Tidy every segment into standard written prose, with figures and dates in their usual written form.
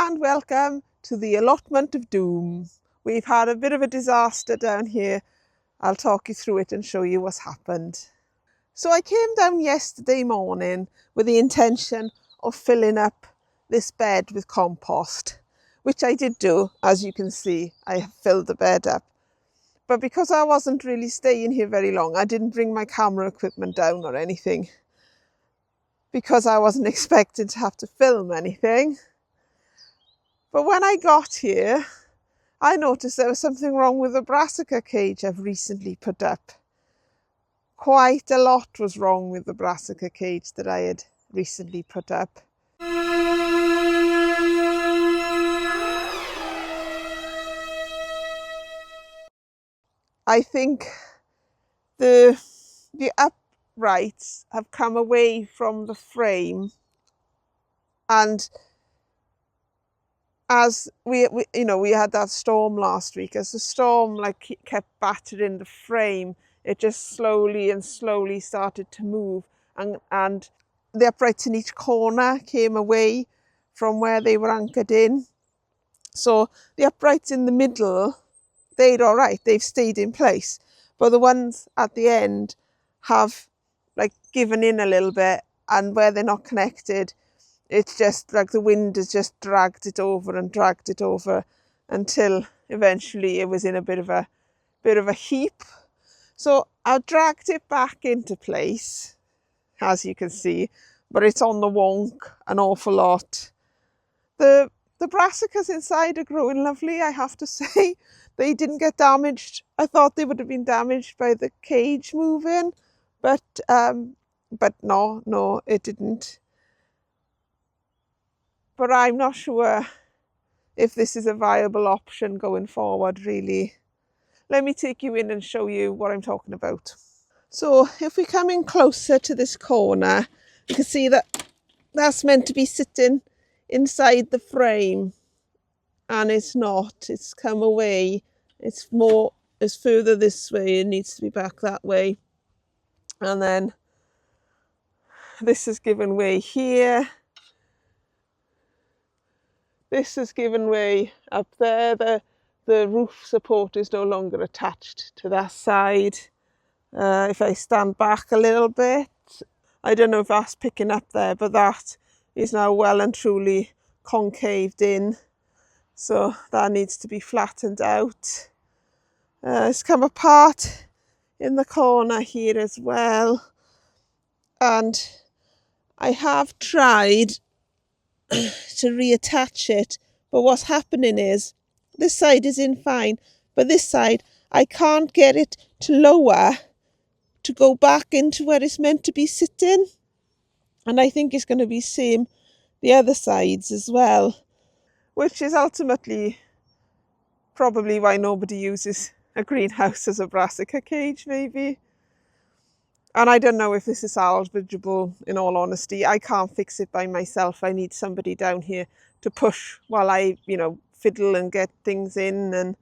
and welcome to the allotment of doom. We've had a bit of a disaster down here. I'll talk you through it and show you what's happened. So I came down yesterday morning with the intention of filling up this bed with compost, which I did do. As you can see, I have filled the bed up. But because I wasn't really staying here very long, I didn't bring my camera equipment down or anything, because I wasn't expecting to have to film anything. But when I got here, I noticed there was something wrong with the brassica cage I've recently put up. Quite a lot was wrong with the brassica cage that I had recently put up. I think the uprights have come away from the frame, and as we had that storm last week, as the storm kept battering the frame, it just slowly and slowly started to move, and the uprights in each corner came away from where they were anchored in. So the uprights in the middle, they're all right, they've stayed in place, but the ones at the end have given in a little bit, and where they're not connected, it's just like the wind has just dragged it over until eventually it was in a bit of a heap. So I dragged it back into place, as you can see, but it's on the wonk an awful lot. The brassicas inside are growing lovely, I have to say. They didn't get damaged. I thought they would have been damaged by the cage moving, but no, it didn't. But I'm not sure if this is a viable option going forward, really. Let me take you in and show you what I'm talking about. So if we come in closer to this corner, you can see that that's meant to be sitting inside the frame, and it's not. It's come away. It's further this way. It needs to be back that way. And then this has given way here. This has given way up there. The roof support is no longer attached to that side. If I stand back a little bit, I don't know if that's picking up there, but that is now well and truly concaved in. So that needs to be flattened out. It's come apart in the corner here as well. And I have tried to reattach it, but what's happening is this side is in fine, but this side I can't get it to lower to go back into where it's meant to be sitting, and I think it's going to be same the other sides as well, which is ultimately probably why nobody uses a greenhouse as a brassica cage, maybe. And I don't know if this is salvageable, in all honesty. I can't fix it by myself. I need somebody down here to push while I, fiddle and get things in. And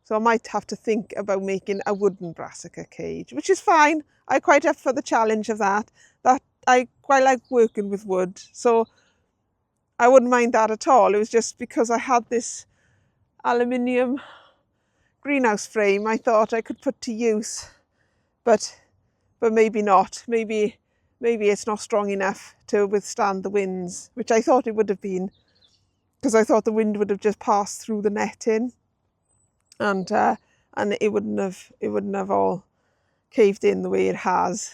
so I might have to think about making a wooden brassica cage, which is fine. I'm quite up for the challenge of that. I quite like working with wood, so I wouldn't mind that at all. It was just because I had this aluminium greenhouse frame I thought I could put to use, but maybe not. Maybe it's not strong enough to withstand the winds, which I thought it would have been, because I thought the wind would have just passed through the netting, and it wouldn't have all caved in the way it has.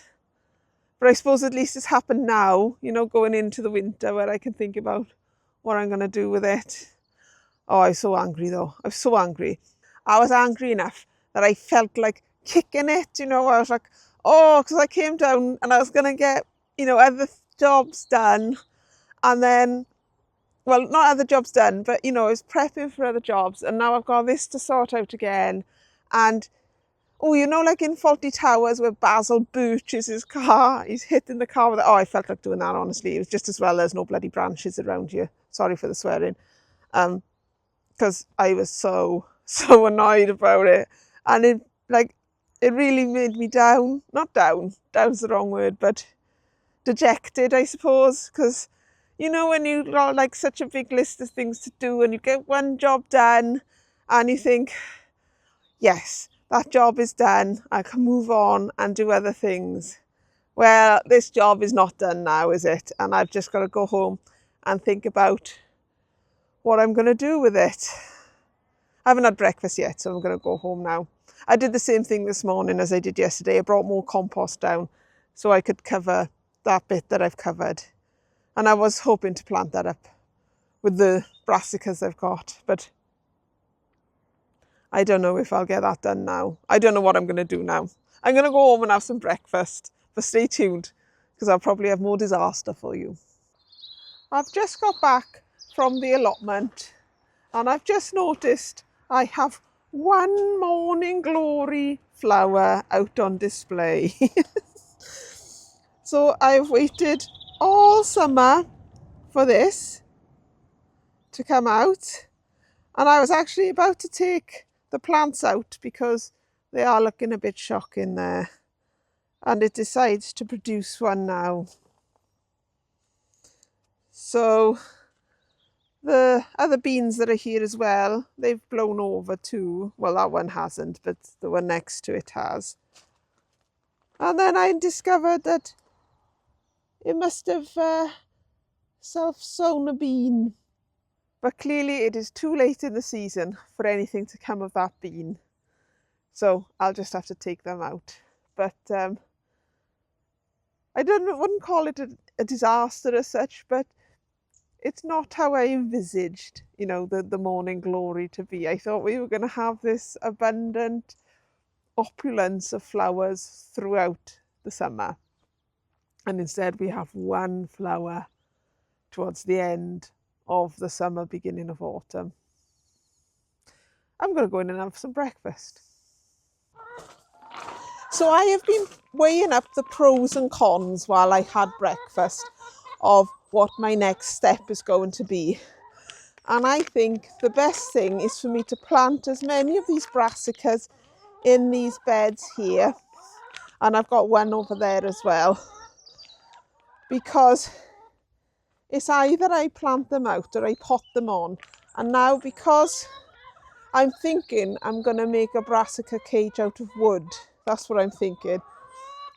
But I suppose at least it's happened now, going into the winter, where I can think about what I'm going to do with it. Oh, I was so angry though. I was so angry. I was angry enough that I felt like kicking it, I was like, oh, because I came down and I was going to get, other jobs done. And then, well, not other jobs done, but, I was prepping for other jobs. And now I've got this to sort out again. And, like in Faulty Towers where Basil birches his car, he's hitting the car with it. Oh, I felt like doing that, honestly. It was just as well there's no bloody branches around here. Sorry for the swearing. Because I was so annoyed about it, and it really made me down. Not down, down's the wrong word, but dejected, I suppose, because you know when you've got like such a big list of things to do and you get one job done and you think, yes, that job is done, I can move on and do other things. Well, this job is not done now, is it? And I've just got to go home and think about what I'm going to do with it. I haven't had breakfast yet, so I'm going to go home now. I did the same thing this morning as I did yesterday. I brought more compost down so I could cover that bit that I've covered. And I was hoping to plant that up with the brassicas I've got, but I don't know if I'll get that done now. I don't know what I'm going to do now. I'm going to go home and have some breakfast, but stay tuned because I'll probably have more disaster for you. I've just got back from the allotment and I've just noticed I have one morning glory flower out on display. So I've waited all summer for this to come out, and I was actually about to take the plants out because they are looking a bit shocking there, and it decides to produce one now. So the other beans that are here as well, they've blown over too. Well, that one hasn't, but the one next to it has. And then I discovered that it must have self-sown a bean. But clearly it is too late in the season for anything to come of that bean. So I'll just have to take them out. But I wouldn't call it a disaster as such, but it's not how I envisaged, you know, the morning glory to be. I thought we were going to have this abundant opulence of flowers throughout the summer. And instead we have one flower towards the end of the summer, beginning of autumn. I'm going to go in and have some breakfast. So I have been weighing up the pros and cons while I had breakfast of what my next step is going to be. And I think the best thing is for me to plant as many of these brassicas in these beds here. And I've got one over there as well. Because it's either I plant them out or I pot them on. And now because I'm thinking I'm going to make a brassica cage out of wood. That's what I'm thinking.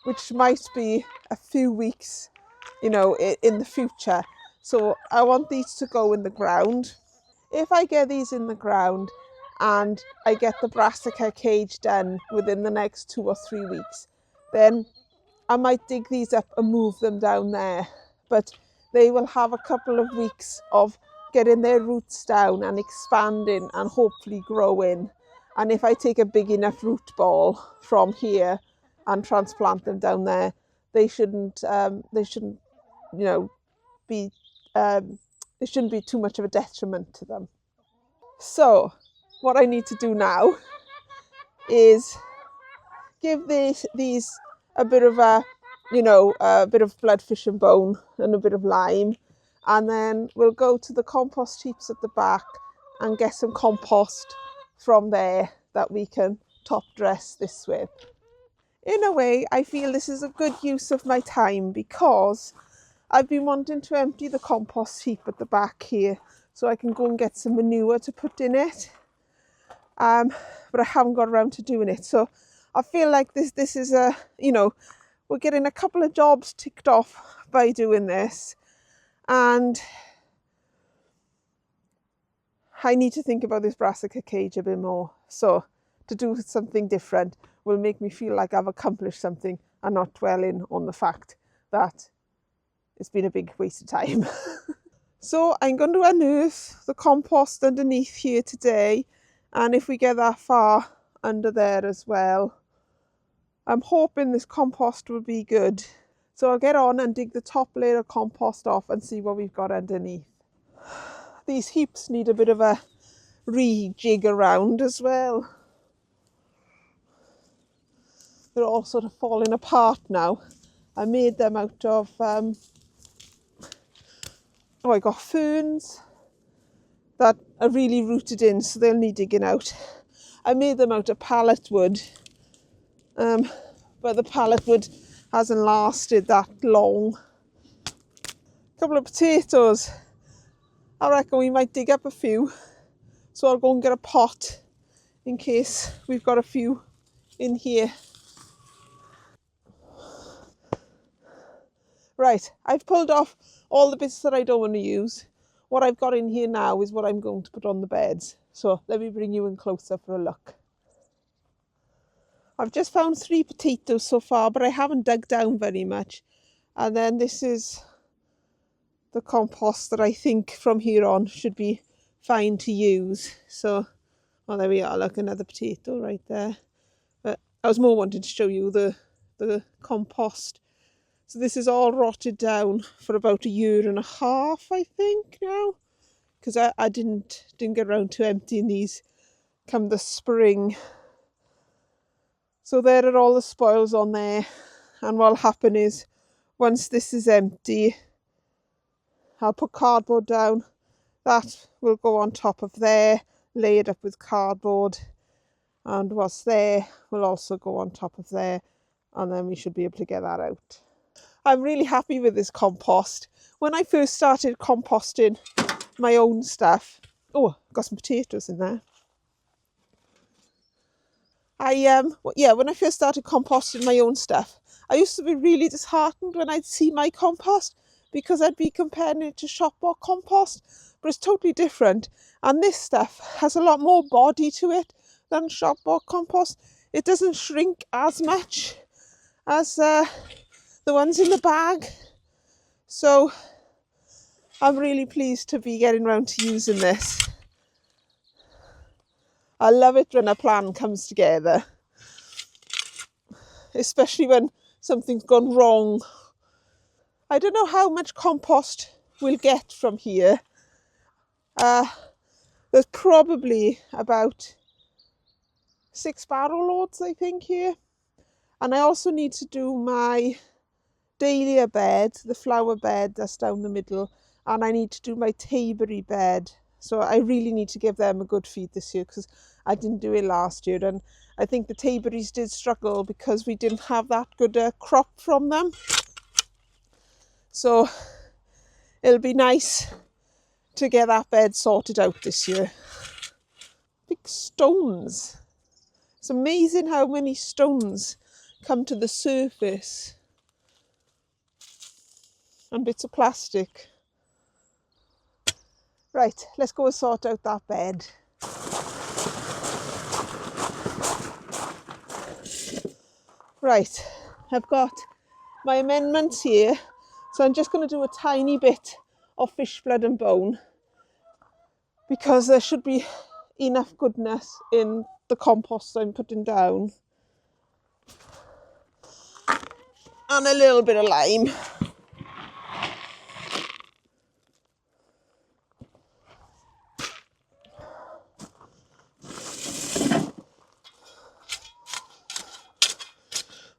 Which might be a few weeks, you know, in the future. So I want these to go in the ground. If I get these in the ground and I get the brassica cage done within the next 2 or 3 weeks, then I might dig these up and move them down there. But they will have a couple of weeks of getting their roots down and expanding and hopefully growing. And if I take a big enough root ball from here and transplant them down there, they shouldn't you know, be it shouldn't be too much of a detriment to them. So what I need to do now is give these a bit of a, you know, a bit of bloodfish and bone and a bit of lime, and then we'll go to the compost heaps at the back and get some compost from there that we can top dress this with. In a way, I feel this is a good use of my time because I've been wanting to empty the compost heap at the back here so I can go and get some manure to put in it. But I haven't got around to doing it. So I feel like this is a, you know, we're getting a couple of jobs ticked off by doing this. And I need to think about this brassica cage a bit more. So to do something different will make me feel like I've accomplished something and not dwelling on the fact that it's been a big waste of time. So I'm going to unearth the compost underneath here today. And if we get that far under there as well, I'm hoping this compost will be good. So I'll get on and dig the top layer of compost off and see what we've got underneath. These heaps need a bit of a rejig around as well. They're all sort of falling apart now. I made them out of, I got ferns that are really rooted in, so they'll need digging out. I made them out of pallet wood, but the pallet wood hasn't lasted that long. couple of potatoes. I reckon we might dig up a few. So I'll go and get a pot in case we've got a few in here. Right, I've pulled off all the bits that I don't want to use. What I've got in here now is what I'm going to put on the beds. So let me bring you in closer for a look. I've just found 3 potatoes so far, but I haven't dug down very much. And then this is the compost that I think from here on should be fine to use. So, well, there we are, look, another potato right there. But I was more wanting to show you the compost. So this is all rotted down for about 1.5 years, I think now, because I didn't get around to emptying these come the spring. So there are all the spoils on there, and what'll happen is once this is empty, I'll put cardboard down. That will go on top of there, lay it up with cardboard, and what's there will also go on top of there, and then we should be able to get that out. I'm really happy with this compost. When I first started composting my own stuff, oh, got some potatoes in there. When I first started composting my own stuff, I used to be really disheartened when I'd see my compost because I'd be comparing it to shop bought compost, but it's totally different. And this stuff has a lot more body to it than shop bought compost. It doesn't shrink as much as the ones in the bag. So I'm really pleased to be getting around to using this. I love it when a plan comes together, especially when something's gone wrong. I don't know how much compost we'll get from here. There's probably about 6 barrel loads, I think, here. And I also need to do my dahlia bed, the flower bed that's down the middle, and I need to do my tayberry bed. So I really need to give them a good feed this year because I didn't do it last year, and I think the tayberries did struggle because we didn't have that good crop from them. So it'll be nice to get that bed sorted out this year. Big stones. It's amazing how many stones come to the surface. And bits of plastic. Right, let's go and sort out that bed. Right, I've got my amendments here. So I'm just going to do a tiny bit of fish blood and bone because there should be enough goodness in the compost I'm putting down. And a little bit of lime.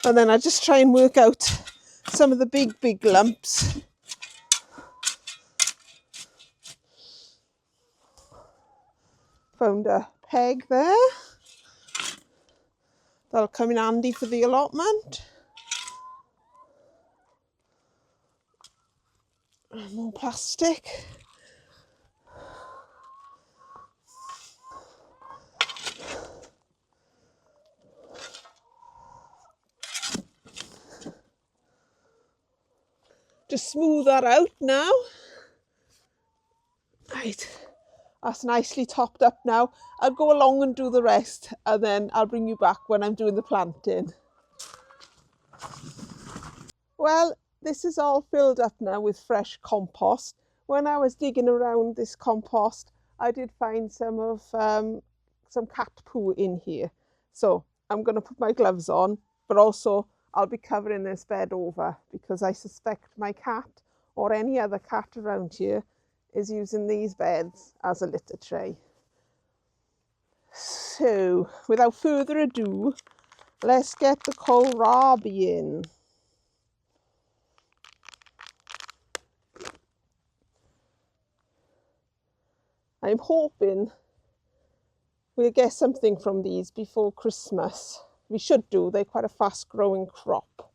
And then I just try and work out some of the big lumps. Found a peg there. That'll come in handy for the allotment. And more plastic. Just smooth that out now. Right, that's nicely topped up now. I'll go along and do the rest, and then I'll bring you back when I'm doing the planting. Well, this is all filled up now with fresh compost. When I was digging around this compost, I did find some cat poo in here. So I'm going to put my gloves on, but also I'll be covering this bed over because I suspect my cat or any other cat around here is using these beds as a litter tray. So without further ado, let's get the kohlrabi in. I'm hoping we'll get something from these before Christmas. We should do, they're quite a fast growing crop.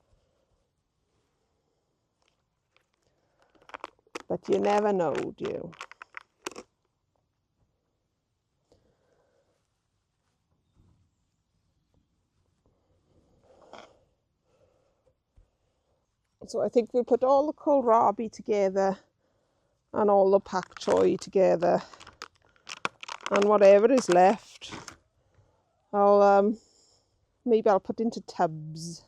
But you never know, do you? So I think we'll put all the kohlrabi together and all the pak choi together, and whatever is left, maybe I'll put into tubs.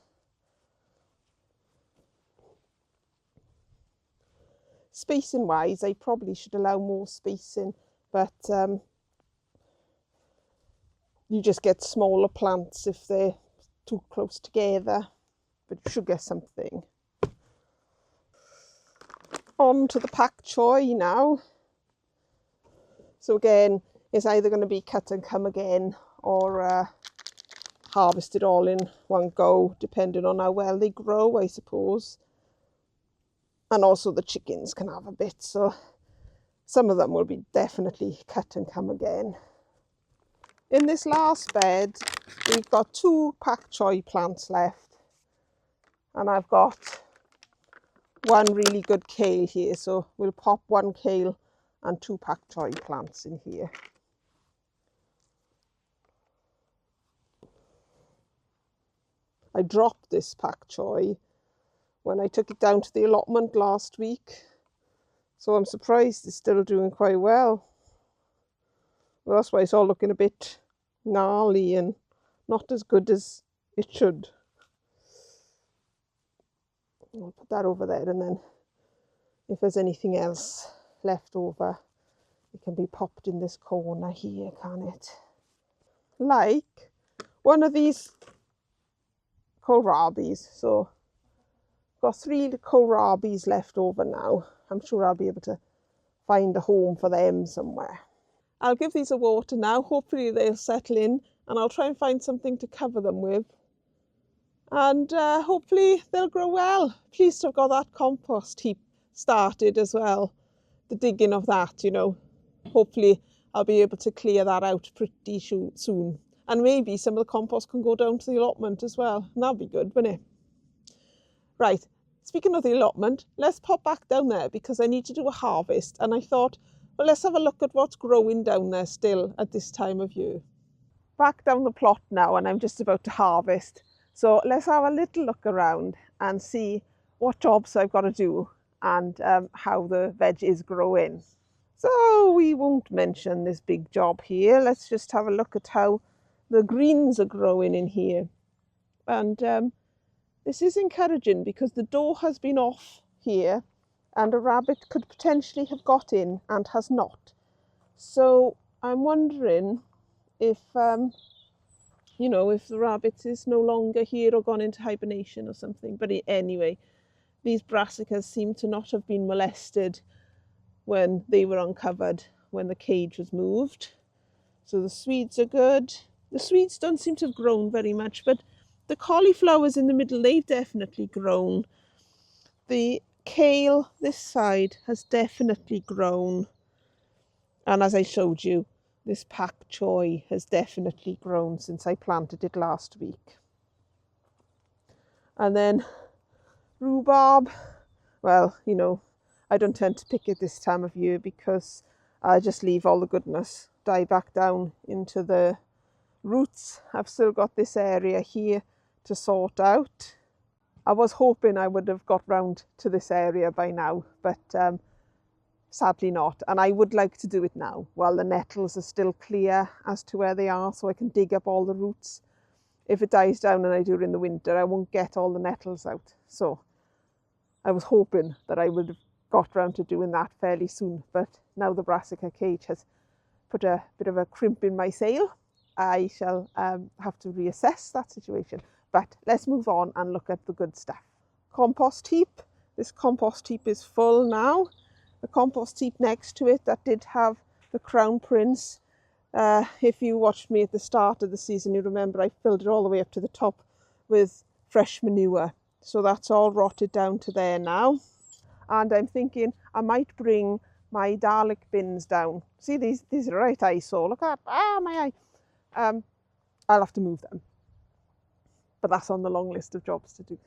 Spacing wise, I probably should allow more spacing, but you just get smaller plants if they're too close together, but you should get something. On to the pak choi now. So again, it's either going to be cut and come again, or harvested all in one go, depending on how well they grow, I suppose. And also the chickens can have a bit, so some of them will be definitely cut and come again. In this last bed, we've got 2 pak choi plants left, and I've got 1 really good kale here, so we'll pop 1 kale and 2 pak choi plants in here. I dropped this pak choi when I took it down to the allotment last week, so I'm surprised it's still doing quite well. Well, that's why it's all looking a bit gnarly and not as good as it should. I'll put that over there, and then if there's anything else left over, it can be popped in this corner here, can it? Like one of these kohlrabis. So got 3 kohlrabis left over now. I'm sure I'll be able to find a home for them somewhere. I'll give these a water now. Hopefully they'll settle in, and I'll try and find something to cover them with. And hopefully they'll grow well. Pleased to have got that compost heap started as well. The digging of that, you know. Hopefully I'll be able to clear that out pretty soon. And maybe some of the compost can go down to the allotment as well. And that'll be good, wouldn't it? Right, speaking of the allotment, let's pop back down there because I need to do a harvest. And I thought, well, let's have a look at what's growing down there still at this time of year. Back down the plot now, and I'm just about to harvest. So let's have a little look around and see what jobs I've got to do and how the veg is growing. So we won't mention this big job here. Let's just have a look at how the greens are growing in here. And this is encouraging because the door has been off here and a rabbit could potentially have got in and has not. So I'm wondering if, you know, if the rabbit is no longer here or gone into hibernation or something. But anyway, these brassicas seem to not have been molested when they were uncovered, when the cage was moved. So the Swedes are good. The Swedes don't seem to have grown very much, but the cauliflowers in the middle, they've definitely grown. The kale this side has definitely grown. And as I showed you, this pak choi has definitely grown since I planted it last week. And then rhubarb, well, you know, I don't tend to pick it this time of year because I just leave all the goodness die back down into the roots. I've still got this area here to sort out. I was hoping I would have got round to this area by now, but sadly not. And I would like to do it now while the nettles are still clear as to where they are, so I can dig up all the roots. If it dies down and I do it in the winter, I won't get all the nettles out. So I was hoping that I would have got round to doing that fairly soon, but now the brassica cage has put a bit of a crimp in my sail. I shall have to reassess that situation. But let's move on and look at the good stuff. Compost heap. This compost heap is full now. The compost heap next to it that did have the crown prince. If you watched me at the start of the season, you remember I filled it all the way up to the top with fresh manure. So that's all rotted down to there now. And I'm thinking I might bring my garlic bins down. See, these are right eyesore. Look at, my eye. I'll have to move them. But that's on the long list of jobs to do.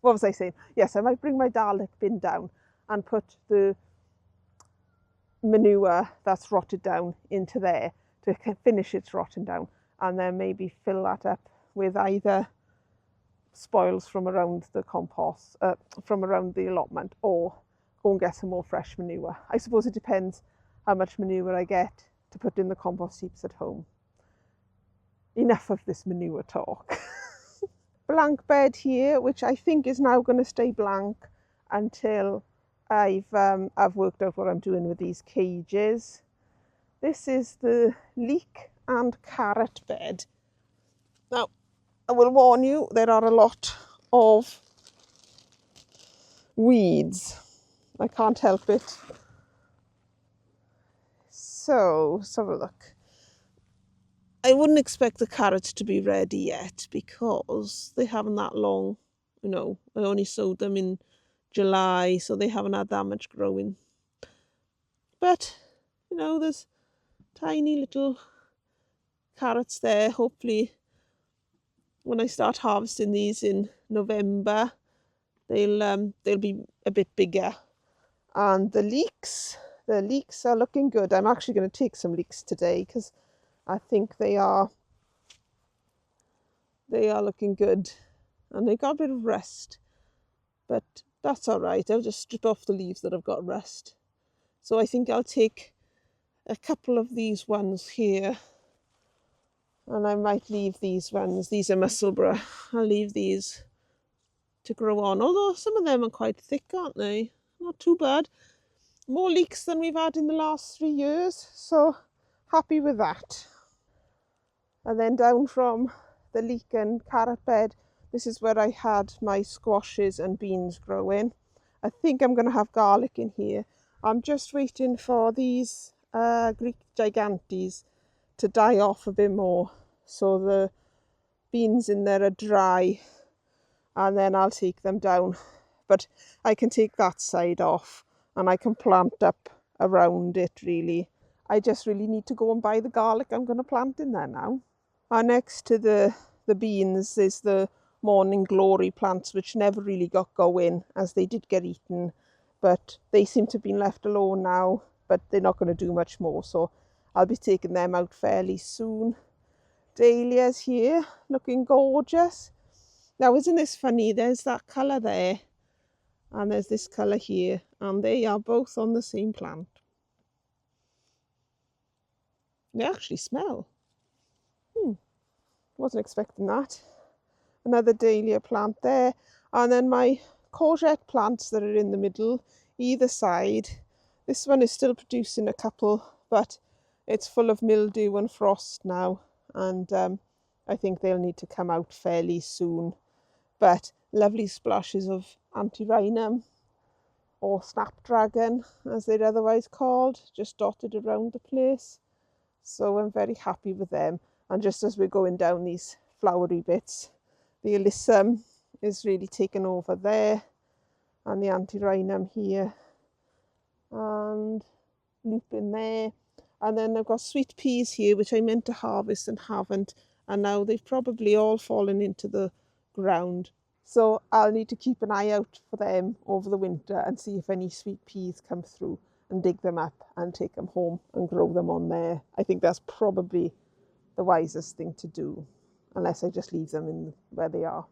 What was I saying? Yes, I might bring my garlic bin down and put the manure that's rotted down into there to finish its rotting down, and then maybe fill that up with either spoils from around the compost, from around the allotment, or go and get some more fresh manure. I suppose it depends how much manure I get to put in the compost heaps at home. Enough of this manure talk. Blank bed here, which I think is now going to stay blank until I've worked out what I'm doing with these cages. This is the leek and carrot bed. Now, I will warn you, there are a lot of weeds. I can't help it. So, let's have a look. I wouldn't expect the carrots to be ready yet because they haven't that long. You know, I only sowed them in July, so they haven't had that much growing. But, you know, there's tiny little carrots there. Hopefully, when I start harvesting these in November, they'll be a bit bigger. And the leeks are looking good. I'm actually going to take some leeks today because I think they are looking good, and they got a bit of rust, but that's all right. I'll just strip off the leaves that have got rust. So I think I'll take a couple of these ones here, and I might leave these ones. These are Musselburgh. I'll leave these to grow on, although some of them are quite thick, aren't they? Not too bad. More leeks than we've had in the last 3 years, so happy with that. And then down from the leek and carrot bed, this is where I had my squashes and beans growing. I think I'm going to have garlic in here. I'm just waiting for these Greek gigantes to die off a bit more, so the beans in there are dry, and then I'll take them down. But I can take that side off and I can plant up around it really. I just really need to go and buy the garlic I'm going to plant in there now. And next to the beans is the morning glory plants, which never really got going as they did get eaten, but they seem to have been left alone now, but they're not going to do much more, so I'll be taking them out fairly soon. Dahlias here, looking gorgeous. Now, isn't this funny? There's that colour there, and there's this colour here, and they are both on the same plant. They actually smell. Wasn't expecting that. Another dahlia plant there, and then my courgette plants that are in the middle, either side. This one is still producing a couple, but it's full of mildew and frost now, and I think they'll need to come out fairly soon. But lovely splashes of antirrhinum, or snapdragon as they're otherwise called, just dotted around the place. So I'm very happy with them. And just as we're going down these flowery bits, the alyssum is really taken over there, and the antirrhinum here, and lupin there. And then I've got sweet peas here, which I meant to harvest and haven't, and now they've probably all fallen into the ground. So I'll need to keep an eye out for them over the winter and see if any sweet peas come through, and dig them up and take them home and grow them on there. I think that's probably the wisest thing to do, unless I just leave them in where they are.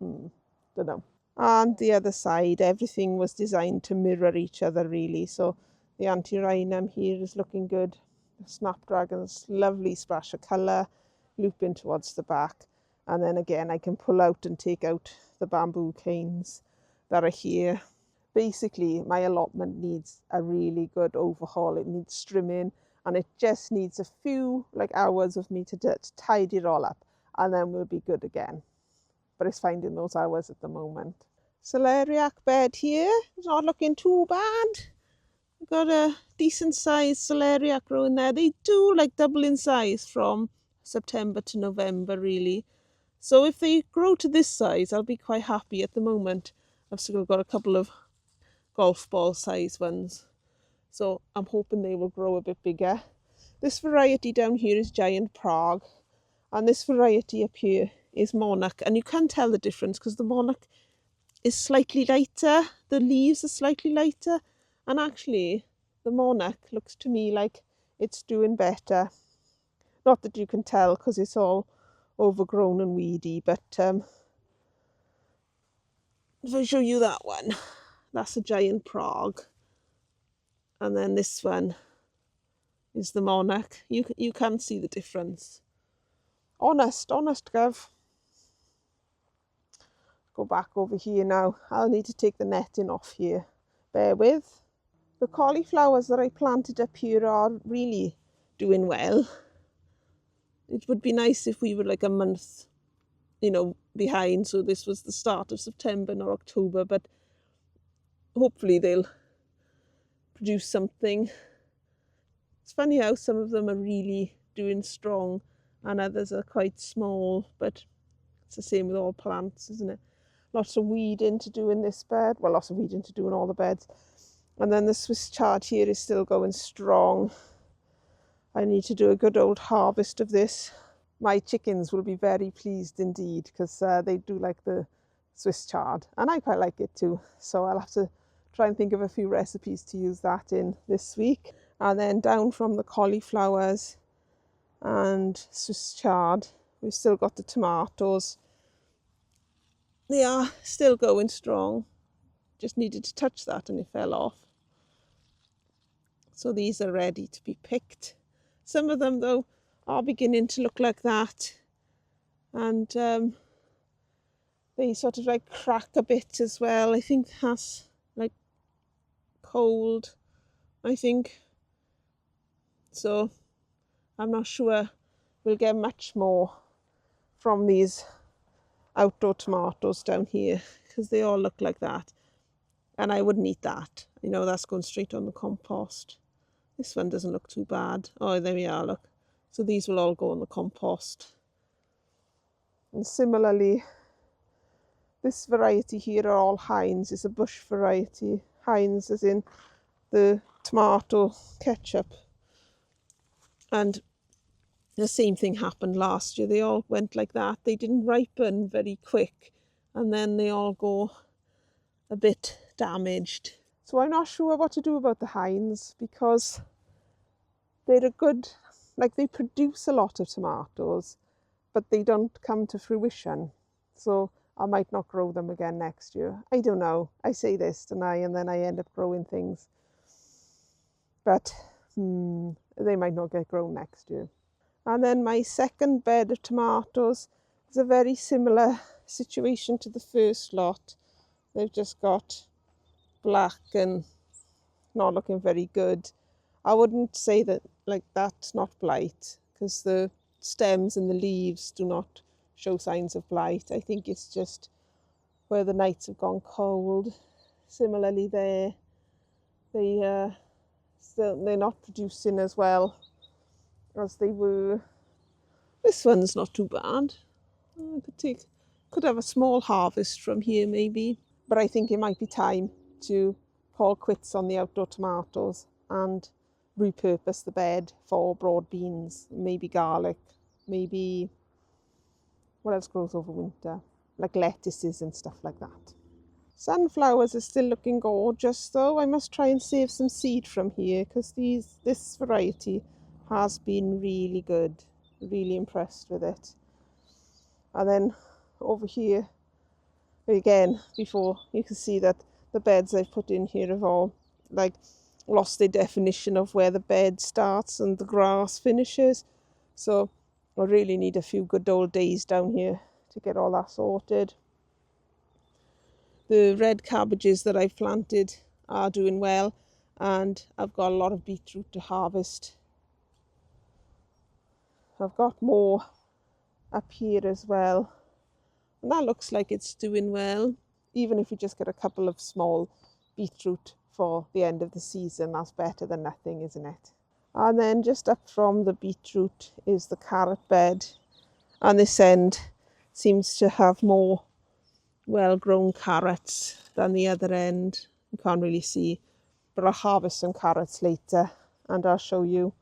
Don't know. And the other side, everything was designed to mirror each other really. So the antirrhinum here is looking good. The snapdragon's lovely splash of colour, lupin towards the back. And then again, I can pull out and take out the bamboo canes that are here. Basically, my allotment needs a really good overhaul. It needs trimming, and it just needs a few hours of me to tidy it all up, and then we'll be good again. But it's finding those hours at the moment. Celeriac bed here, it's not looking too bad. I've got a decent sized celeriac growing there. They do double in size from September to November really. So if they grow to this size, I'll be quite happy. At the moment, I've still got a couple of golf ball size ones, so I'm hoping they will grow a bit bigger. This variety down here is Giant Prague, and this variety up here is Monarch, and you can tell the difference because the Monarch is slightly lighter, the leaves are slightly lighter, and actually the monarch looks to me like it's doing better. Not that you can tell because it's all overgrown and weedy, but if I show you that one, that's a giant Prague. And then this one is the monarch. You can see the difference. Honest, Gav. Go back over here now. I'll need to take the netting off here. Bear with. The cauliflowers that I planted up here are really doing well. It would be nice if we were like a month, behind. So this was the start of September, not October, but hopefully they'll produce something. It's funny how some of them are really doing strong and others are quite small, but it's the same with all plants, isn't it? Lots of weeding to do in this bed. Well, lots of weeding to do in all the beds. And then the Swiss chard here is still going strong. I need to do a good old harvest of this. My chickens will be very pleased indeed because they do like the Swiss chard and I quite like it too. So I'll have to try and think of a few recipes to use that in this week. And then down from the cauliflowers and Swiss chard, we've still got the tomatoes. They are still going strong. Just needed to touch that and it fell off. So these are ready to be picked. Some of them though are beginning to look like that. And they sort of like crack a bit as well. I think that's like cold, I think. So I'm not sure we'll get much more from these outdoor tomatoes down here because they all look like that. And I wouldn't eat that. That's going straight on the compost. This one doesn't look too bad. Oh, there we are, look. So these will all go on the compost. And similarly, this variety here are all Heinz. It's a bush variety. Heinz as in the tomato ketchup. And the same thing happened last year. They all went like that. They didn't ripen very quick. And then they all go a bit damaged. So I'm not sure what to do about the Heinz because they're a good, they produce a lot of tomatoes, but they don't come to fruition. So I might not grow them again next year. I don't know. I say this, don't I? And then I end up growing things. But they might not get grown next year. And then my second bed of tomatoes is a very similar situation to the first lot. They've just got black and not looking very good. I wouldn't say that that's not blight because the stems and the leaves do not show signs of blight. I think it's just where the nights have gone cold. Similarly there, they're not producing as well as they were. This one's not too bad. I could have a small harvest from here maybe, but I think it might be time to call quits on the outdoor tomatoes and repurpose the bed for broad beans, maybe garlic, maybe what else grows over winter, like lettuces and stuff like that. Sunflowers are still looking gorgeous though. I must try and save some seed from here because this variety has been really good. Really impressed with it. And then over here again, before you can see that the beds I've put in here have all lost their definition of where the bed starts and the grass finishes. So I really need a few good old days down here to get all that sorted. The red cabbages that I've planted are doing well and I've got a lot of beetroot to harvest. I've got more up here as well. And that looks like it's doing well. Even if we just get a couple of small beetroot for the end of the season, that's better than nothing, isn't it? And then just up from the beetroot is the carrot bed. And this end seems to have more well-grown carrots than the other end. You can't really see, but I'll harvest some carrots later and I'll show you.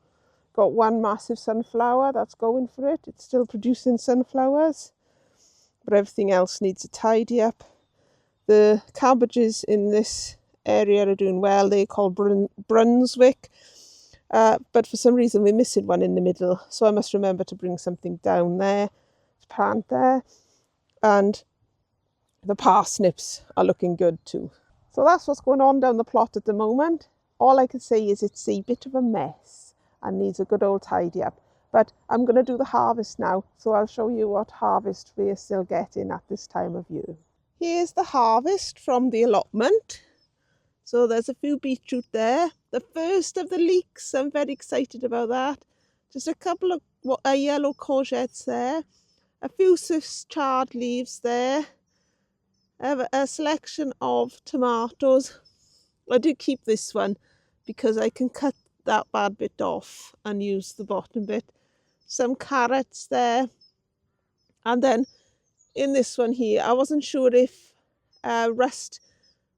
Got one massive sunflower that's going for it. It's still producing sunflowers, but everything else needs a tidy up. The cabbages in this area are doing well. They're called Brunswick. But for some reason we're missing one in the middle. So I must remember to bring something down there to plant there. And the parsnips are looking good too. So that's what's going on down the plot at the moment. All I can say is it's a bit of a mess and needs a good old tidy up. But I'm going to do the harvest now, so I'll show you what harvest we're still getting at this time of year. Here's the harvest from the allotment. So there's a few beetroot there. The first of the leeks, I'm very excited about that. Just a couple of yellow courgettes there. A few Swiss chard leaves there. I have a selection of tomatoes. I do keep this one because I can cut that bad bit off and use the bottom bit. Some carrots there. And then in this one here, I wasn't sure if rust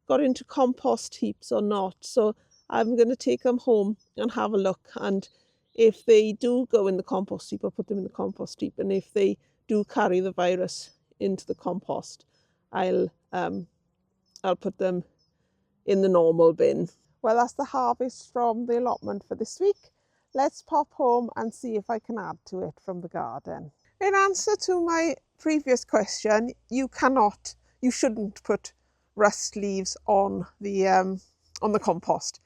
got into compost heaps or not. So I'm going to take them home and have a look. And if they do go in the compost heap, I'll put them in the compost heap. And if they do carry the virus into the compost, I'll put them in the normal bin. Well, that's the harvest from the allotment for this week. Let's pop home and see if I can add to it from the garden. In answer to my previous question, you shouldn't put rust leaves on the compost.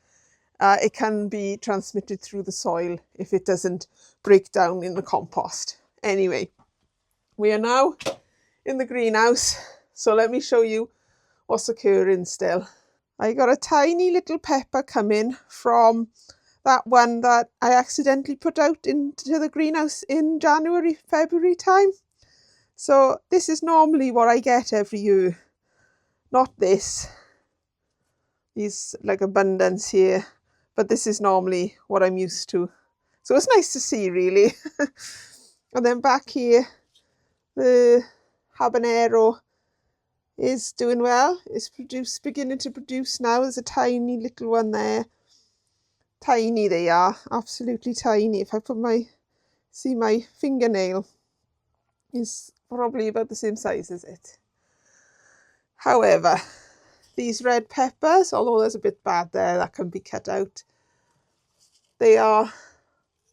It can be transmitted through the soil if it doesn't break down in the compost. Anyway, we are now in the greenhouse, so let me show you what's occurring still. I got a tiny little pepper coming from that one that I accidentally put out into the greenhouse in January, February time. So this is normally what I get every year. Not this. These like abundance here. But this is normally what I'm used to. So it's nice to see, really. And then back here, the habanero is doing well. It's beginning to produce now. There's a tiny little one there. Tiny they are, absolutely tiny. If I see my fingernail is probably about the same size as it. However, these red peppers, although there's a bit bad there, that can be cut out. They are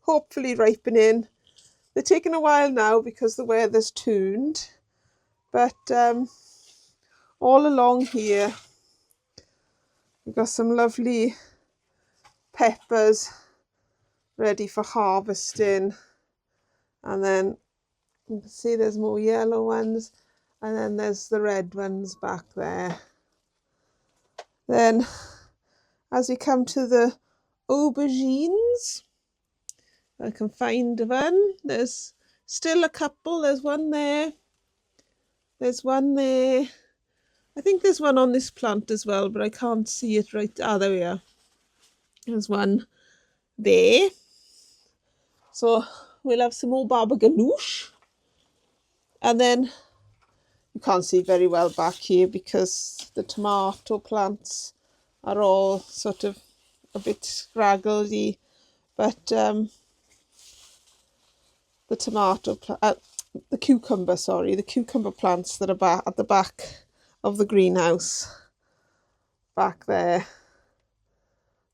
hopefully ripening. They're taking a while now because the weather's turned. But all along here, we've got some lovely peppers ready for harvesting, and then you can see there's more yellow ones, and then there's the red ones back there. Then as we come to the aubergines, I can find one. There's still a couple. There's one there, there's one there. I think there's one on this plant as well, but I can't see it right. There we are. There's one there. So we'll have some more baba ganoush. And then you can't see very well back here because the tomato plants are all sort of a bit scraggly. But the cucumber plants that are at the back of the greenhouse, back there,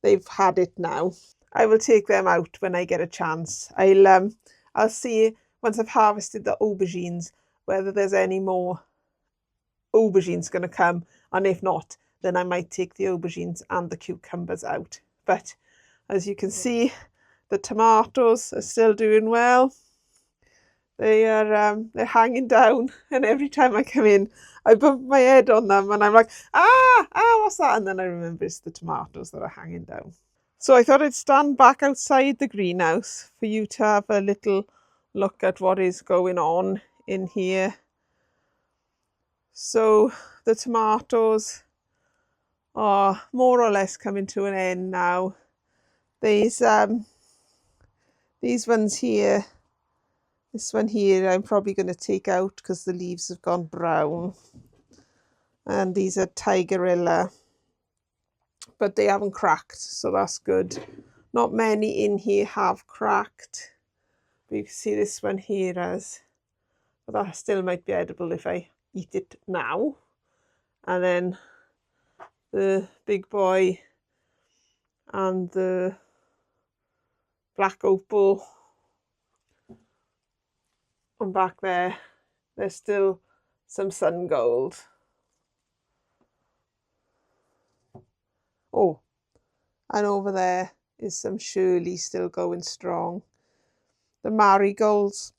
they've had it now. I will take them out when I get a chance. I'll see once I've harvested the aubergines whether there's any more aubergines going to come, and if not, then I might take the aubergines and the cucumbers out. But as you can see, the tomatoes are still doing well. They're hanging down, and every time I come in, I bump my head on them, and I'm like, what's that? And then I remember it's the tomatoes that are hanging down. So I thought I'd stand back outside the greenhouse for you to have a little look at what is going on in here. So the tomatoes are more or less coming to an end now. These ones here, this one here I'm probably going to take out because the leaves have gone brown. And these are tigerilla, but they haven't cracked, so that's good. Not many in here have cracked, but you can see this one here has, but that still might be edible if I eat it now. And then the big boy and the black opal. And back there, there's still some sun gold. Oh, and over there is some Shirley still going strong. The marigolds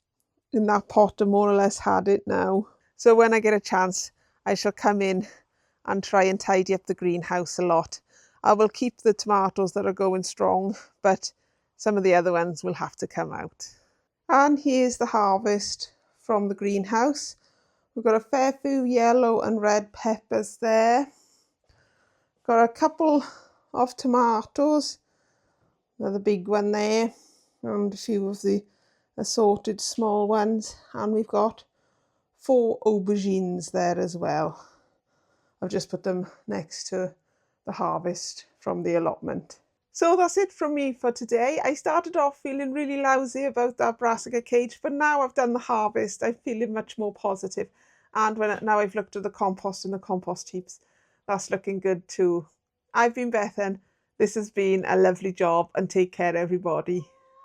in that pot are more or less had it now. So when I get a chance, I shall come in and try and tidy up the greenhouse a lot. I will keep the tomatoes that are going strong, but some of the other ones will have to come out. And here's the harvest from the greenhouse. We've got a fair few yellow and red peppers there. Got a couple of tomatoes, another big one there, and a few of the assorted small ones. And we've got 4 aubergines there as well. I've just put them next to the harvest from the allotment. So that's it from me for today. I started off feeling really lousy about that brassica cage, but now I've done the harvest, I'm feeling much more positive. And now I've looked at the compost and the compost heaps, that's looking good too. I've been Bethan. This has been a lovely job, and take care everybody.